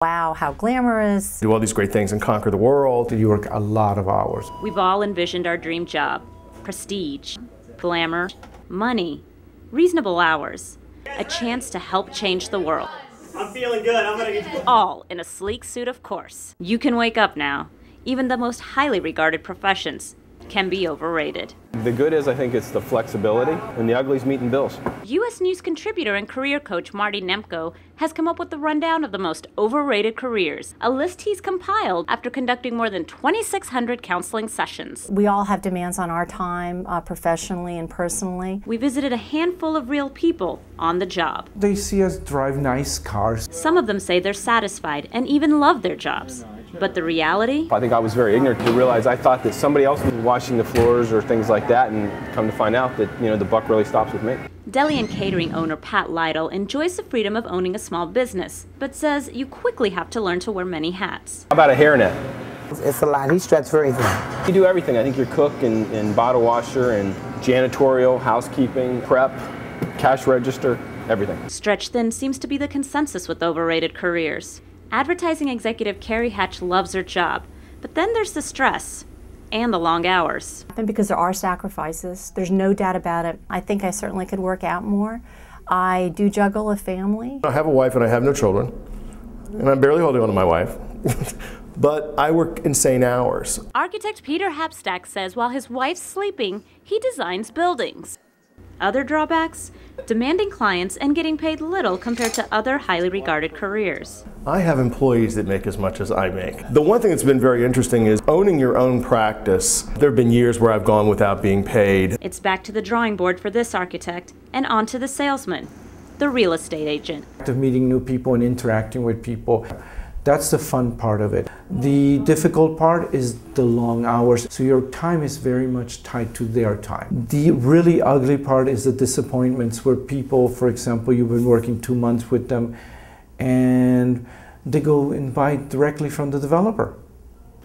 Wow, how glamorous. Do all these great things and conquer the world. You work a lot of hours. We've all envisioned our dream job. Prestige, glamour, money, reasonable hours, a chance to help change the world. I'm feeling good. I'm gonna get All in a sleek suit, of course. You can wake up now. Even the most highly regarded professions can be overrated. The good is, I think, it's the flexibility, and the ugly is meeting bills. U.S. News contributor and career coach Marty Nemko has come up with the rundown of the most overrated careers, a list he's compiled after conducting more than 2,600 counseling sessions. We all have demands on our time, professionally and personally. We visited a handful of real people on the job. They see us drive nice cars. Some of them say they're satisfied and even love their jobs. But the reality? I think I was very ignorant to realize I thought that somebody else was washing the floors or things like that, and come to find out that, the buck really stops with me. Deli and catering owner Pat Lytle enjoys the freedom of owning a small business, but says you quickly have to learn to wear many hats. How about a hairnet? It's a lot. He stretched very thin. You do everything. I think you're cook and bottle washer and janitorial, housekeeping, prep, cash register, everything. Stretch thin seems to be the consensus with overrated careers. Advertising executive Carrie Hatch loves her job, but then there's the stress and the long hours. And because there are sacrifices, there's no doubt about it. I think I certainly could work out more. I do juggle a family. I have a wife and I have no children, and I'm barely holding on to my wife. But I work insane hours. Architect Peter Hapstack says while his wife's sleeping, he designs buildings. Other drawbacks? Demanding clients and getting paid little compared to other highly regarded careers. I have employees that make as much as I make. The one thing that's been very interesting is owning your own practice. There have been years where I've gone without being paid. It's back to the drawing board for this architect and on to the salesman, the real estate agent. Of meeting new people and interacting with people. That's the fun part of it. The difficult part is the long hours, so your time is very much tied to their time. The really ugly part is the disappointments where people, for example, you've been working 2 months with them and they go and buy directly from the developer.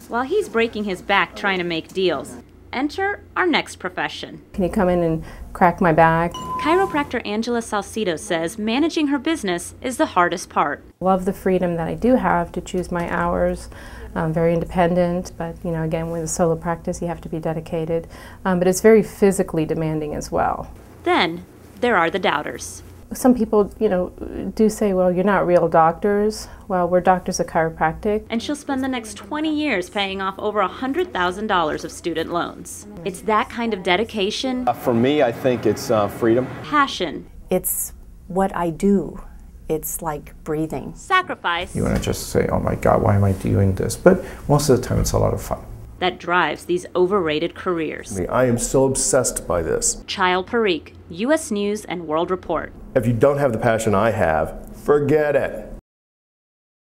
While he's breaking his back trying to make deals, enter our next profession. Can you come in and crack my back? Chiropractor Angela Salcido says managing her business is the hardest part. Love the freedom that I do have to choose my hours. I'm very independent, but again, with a solo practice, you have to be dedicated. But it's very physically demanding as well. Then there are the doubters. Some people, do say, well, you're not real doctors. Well, we're doctors of chiropractic. And she'll spend the next 20 years paying off over $100,000 of student loans. It's that kind of dedication. For me, I think it's freedom. Passion. It's what I do. It's like breathing. Sacrifice. You want to just say, oh my God, why am I doing this? But most of the time, it's a lot of fun. That drives these overrated careers. I am so obsessed by this. Child Parikh, U.S. News and World Report. If you don't have the passion I have, forget it.